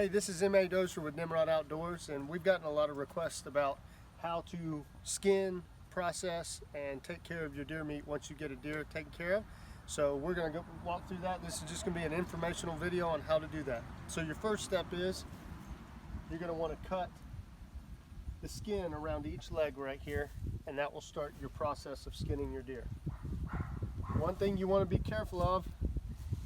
Hey, this is M.A. Dozier with Nimrod Outdoors, and we've gotten a lot of requests about how to skin, process, and take care of your deer meat once you get a deer taken care of. So we're going to go walk through that. This is just going to be an informational video on how to do that. So your first step is you're going to want to cut the skin around each leg right here, and that will start your process of skinning your deer. One thing you want to be careful of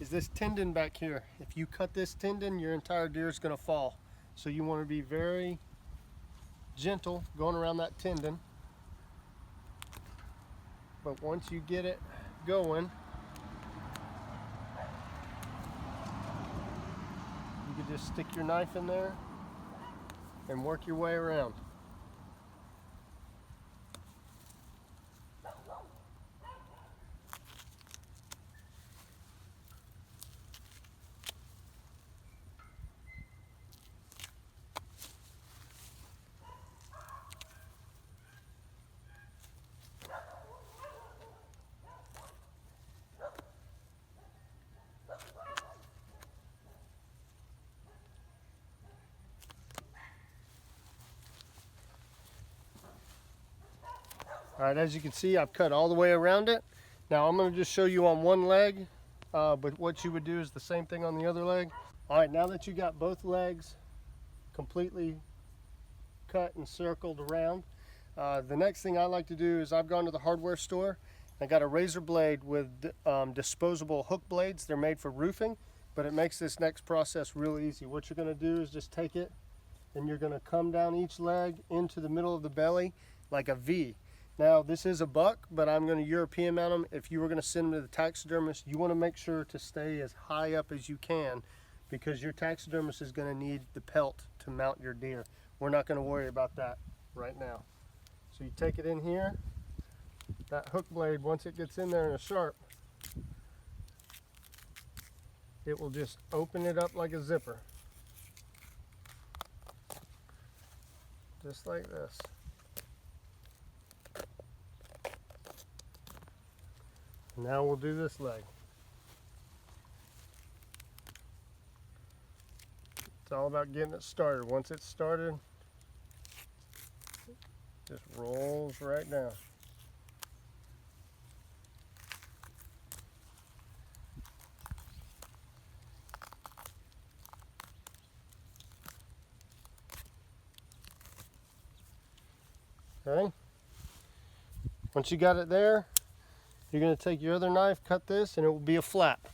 is this tendon back here. If you cut this tendon, your entire deer is going to fall. So you want to be very gentle going around that tendon. But once you get it going, you can just stick your knife in there and work your way around. All right, as you can see, I've cut all the way around it. Now I'm going to just show you on one leg, but what you would do is the same thing on the other leg. All right, now that you got both legs completely cut and circled around, the next thing I like to do is I've gone to the hardware store. I got a razor blade with disposable hook blades. They're made for roofing, but it makes this next process real easy. What you're going to do is just take it and you're going to come down each leg into the middle of the belly like a V. Now this is a buck, but I'm going to European mount them. If you were going to send them to the taxidermist, you want to make sure to stay as high up as you can, because your taxidermist is going to need the pelt to mount your deer. We're not going to worry about that right now. So you take it in here, that hook blade, once it gets in there and it's sharp, it will just open it up like a zipper. Just like this. Now we'll do this leg. It's all about getting it started. Once it's started, it just rolls right down. Okay. Once you got it there, you're going to take your other knife, cut this, and it will be a flap.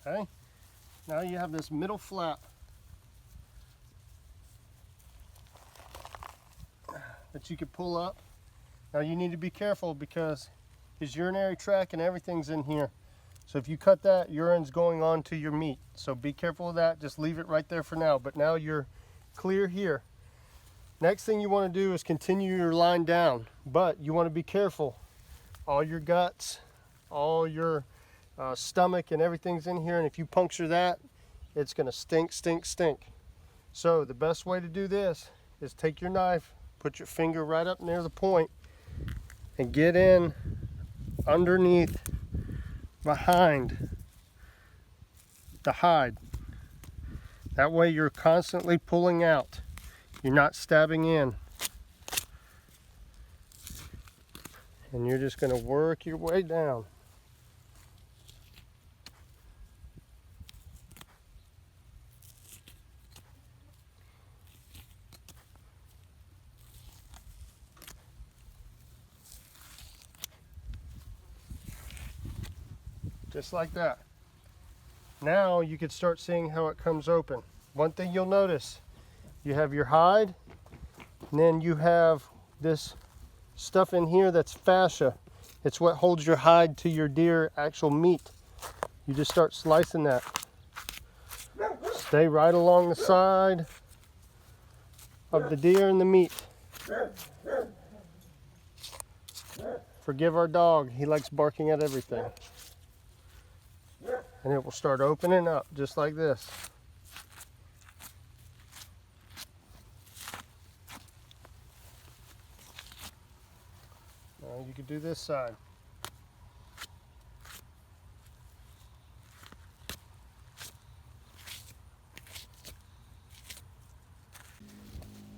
Okay, now you have this middle flap that you could pull up. Now you need to be careful because his urinary tract and everything's in here. So if you cut that, urine's going on to your meat. So be careful of that. Just leave it right there for now. But now you're clear here. Next thing you want to do is continue your line down. But you want to be careful. All your guts, all your stomach and everything's in here. And if you puncture that, it's going to stink, stink, stink. So the best way to do this is take your knife, put your finger right up near the point, and get in underneath, behind the hide. That way you're constantly pulling out. You're not stabbing in. And you're just going to work your way down. Just like that. Now you can start seeing how it comes open. One thing you'll notice, you have your hide, and then you have this stuff in here that's fascia. It's what holds your hide to your deer actual meat. You just start slicing that. Stay right along the side of the deer and the meat. Forgive our dog, he likes barking at everything. And it will start opening up just like this. you could do this side.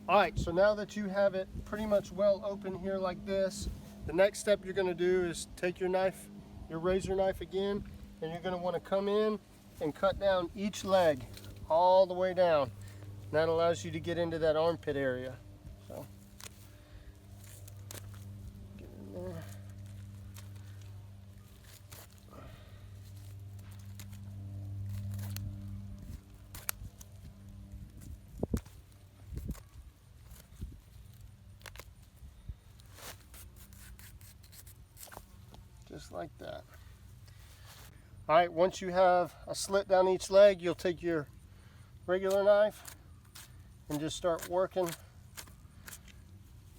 All right, so now that you have it pretty much well open here like this, the next step you're going to do is take your knife, your razor knife again, and you're going to want to come in and cut down each leg all the way down. And that allows you to get into that armpit area. So, get in there. Just like that. All right, once you have a slit down each leg, you'll take your regular knife and just start working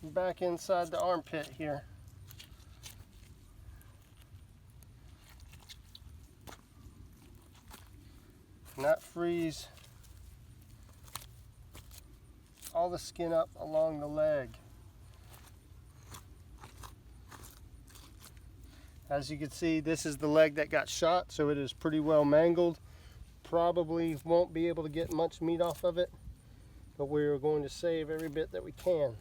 back inside the armpit here. And that frees all the skin up along the leg. As you can see, this is the leg that got shot, so it is pretty well mangled. Probably won't be able to get much meat off of it, but we're going to save every bit that we can.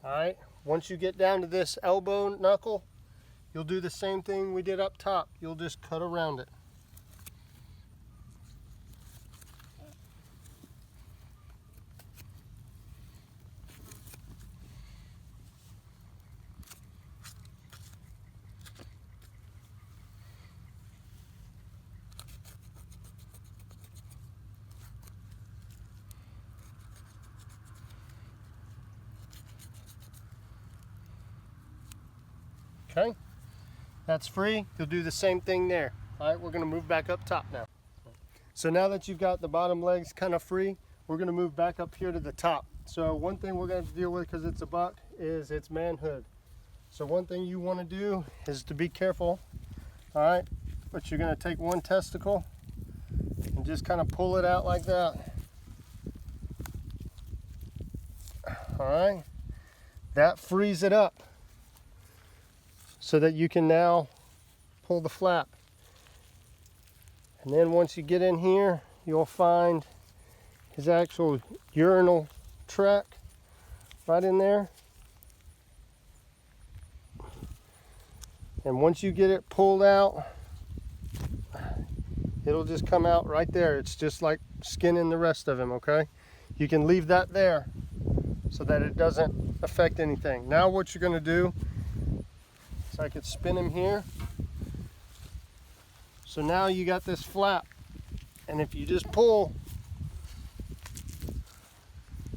All right, once you get down to this elbow knuckle, you'll do the same thing we did up top. You'll just cut around it. Okay, that's free. You'll do the same thing there. All right, we're going to move back up top now. So now that you've got the bottom legs kind of free, we're going to move back up here to the top. So one thing we're going to deal with, because it's a buck, is its manhood. So one thing you want to do is to be careful. All right, but you're going to take one testicle and just kind of pull it out like that. All right, that frees it up so that you can now pull the flap. And then once you get in here, you'll find his actual urinal tract right in there. And once you get it pulled out, it'll just come out right there. It's just like skinning the rest of him, okay? You can leave that there so that it doesn't affect anything. Now what you're gonna do, so I could spin him here. So now you got this flap, and if you just pull,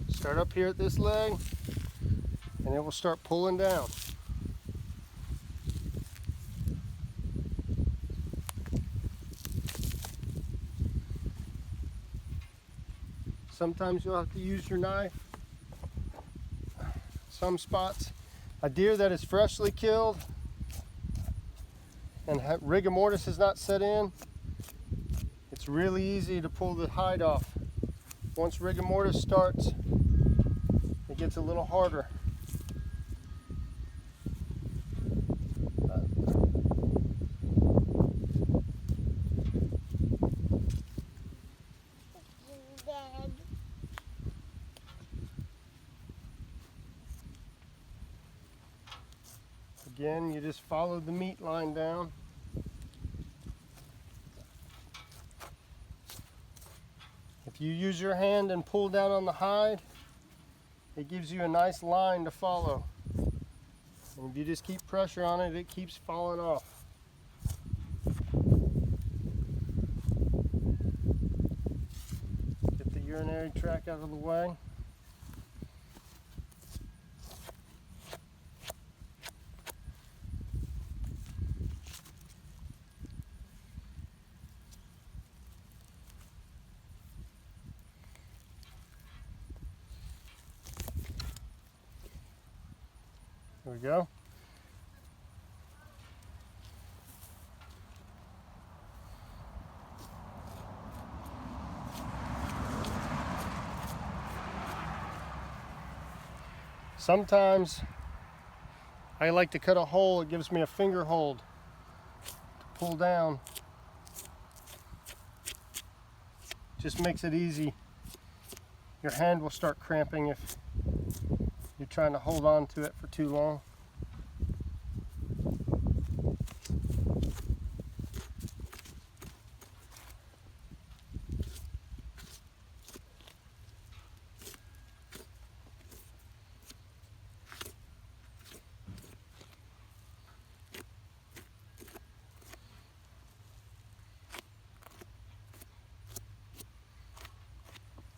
start up here at this leg, and it will start pulling down. Sometimes you'll have to use your knife. Some spots, a deer that is freshly killed and rigor mortis has not set in, it's really easy to pull the hide off. Once rigor mortis starts, it gets a little harder. Again, you just follow the meat line down. If you use your hand and pull down on the hide, it gives you a nice line to follow. And if you just keep pressure on it, it keeps falling off. Get the urinary tract out of the way. There we go. Sometimes I like to cut a hole. It gives me a finger hold to pull down. Just makes it easy. Your hand will start cramping if you're trying to hold on to it for too long.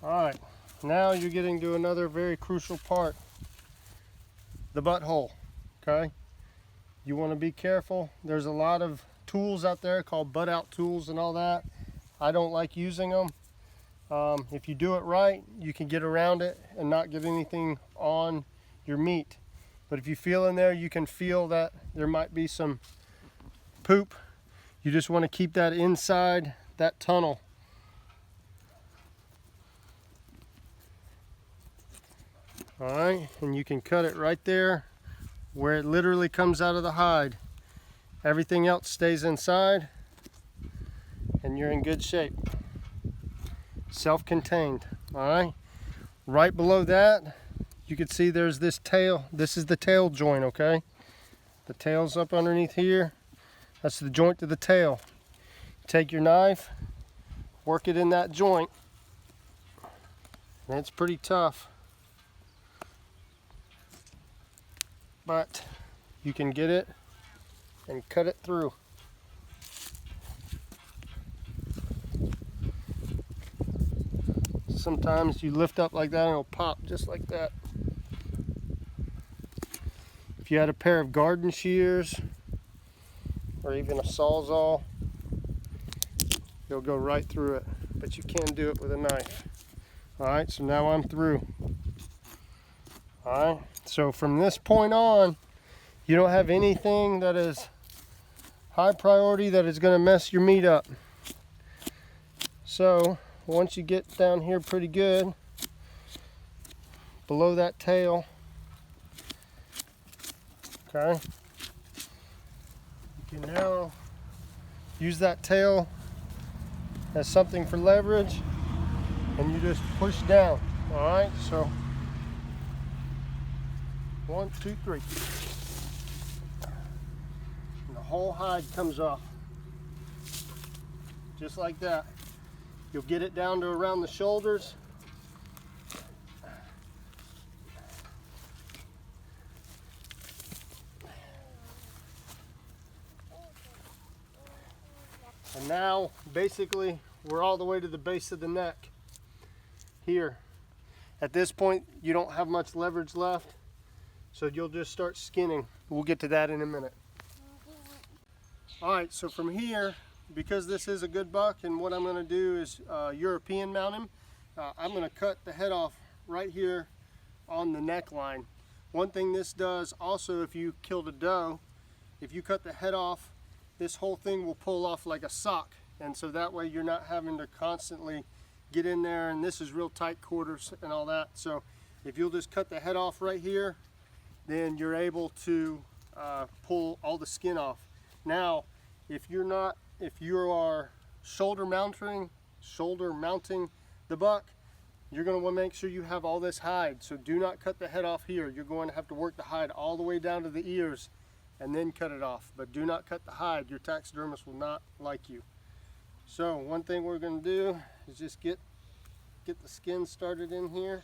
Alright, now you're getting to another very crucial part, the butthole, okay? You want to be careful. There's a lot of tools out there called butt out tools and all that. I don't like using them. If you do it right, you can get around it and not get anything on your meat. But if you feel in there, you can feel that there might be some poop. You just want to keep that inside that tunnel. Alright, and you can cut it right there where it literally comes out of the hide. Everything else stays inside and you're in good shape. Self-contained. Alright, right below that you can see there's this tail. This is the tail joint, okay? The tail's up underneath here. That's the joint to the tail. Take your knife, work it in that joint, and it's pretty tough. But you can get it and cut it through. Sometimes you lift up like that and it'll pop just like that. If you had a pair of garden shears or even a sawzall, you'll go right through it, but you can do it with a knife. Alright, so now I'm through. Alright, so from this point on, you don't have anything that is high priority that is going to mess your meat up. So once you get down here pretty good, below that tail, okay, you can now use that tail as something for leverage, and you just push down. Alright, so 1, 2, 3. And the whole hide comes off. Just like that. You'll get it down to around the shoulders. And now, basically, we're all the way to the base of the neck. Here. At this point, you don't have much leverage left. So you'll just start skinning. We'll get to that in a minute. Alright, so from here, because this is a good buck, and what I'm going to do is European mount him, I'm going to cut the head off right here on the neckline. One thing this does also, if you killed a doe, if you cut the head off, this whole thing will pull off like a sock, and so that way you're not having to constantly get in there, and this is real tight quarters and all that. So if you'll just cut the head off right here, then you're able to pull all the skin off. Now, if you are shoulder mounting the buck, you're going to want to make sure you have all this hide. So do not cut the head off here. You're going to have to work the hide all the way down to the ears and then cut it off. But do not cut the hide. Your taxidermist will not like you. So one thing we're going to do is just get the skin started in here.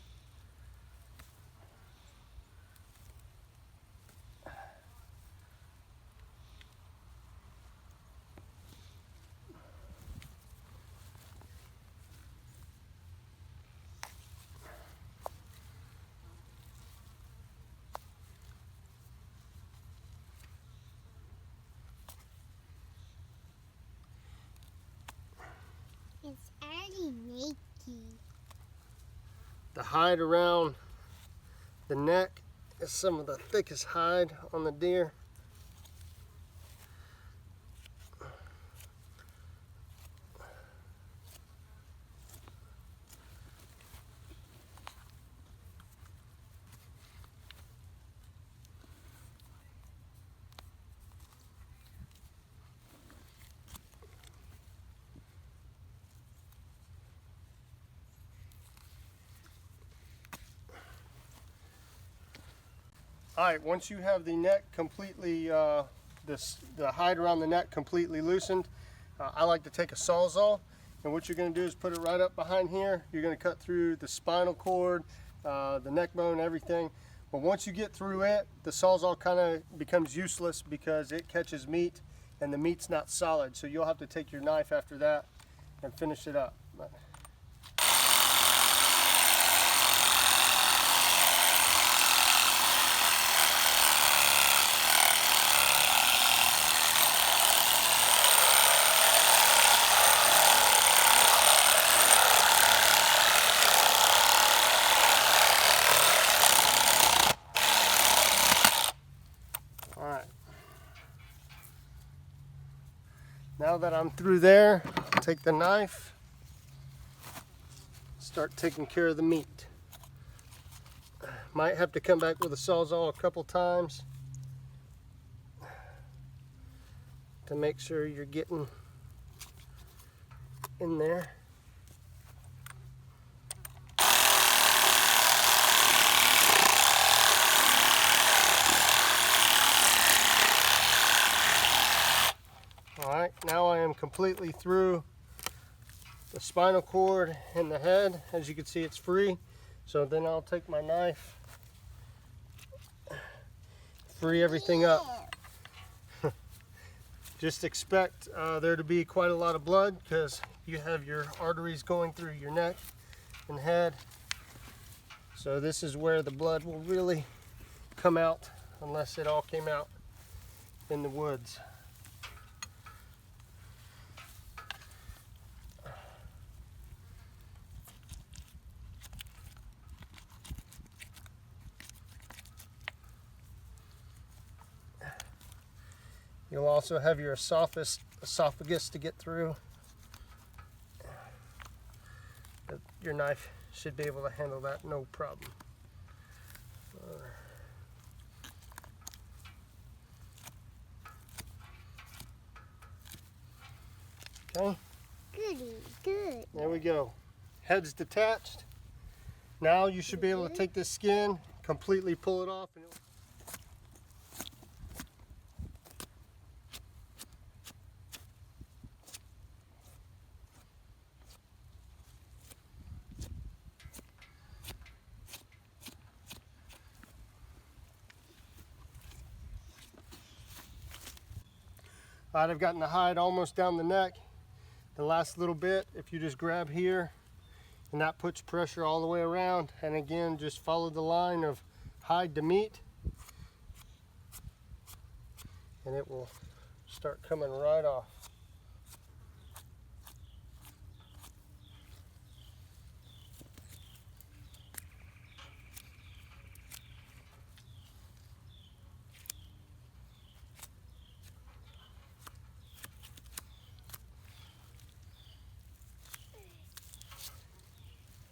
It's already naked. The hide around the neck is some of the thickest hide on the deer. Alright, once you have the neck completely, the hide around the neck completely loosened, I like to take a Sawzall, and what you're going to do is put it right up behind here. You're going to cut through the spinal cord, the neck bone, everything. But once you get through it, the Sawzall kind of becomes useless because it catches meat and the meat's not solid. So you'll have to take your knife after that and finish it up. Now that I'm through there, I'll take the knife, start taking care of the meat. Might have to come back with a Sawzall a couple times to make sure you're getting in there. Alright, now I am completely through the spinal cord and the head. As you can see, it's free. So then I'll take my knife, free everything up. Just expect there to be quite a lot of blood because you have your arteries going through your neck and head. So this is where the blood will really come out, unless it all came out in the woods. You'll also have your esophagus to get through. But your knife should be able to handle that, no problem. Okay. Goody, good. There we go. Head's detached. Now you should be able to take this skin, completely pull it off. And Alright, I've gotten the hide almost down the neck. The last little bit, if you just grab here, and that puts pressure all the way around, and again, just follow the line of hide to meat, and it will start coming right off.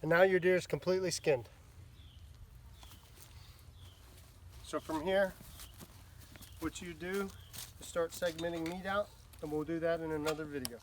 And now your deer is completely skinned. So from here, what you do is start segmenting meat out, and we'll do that in another video.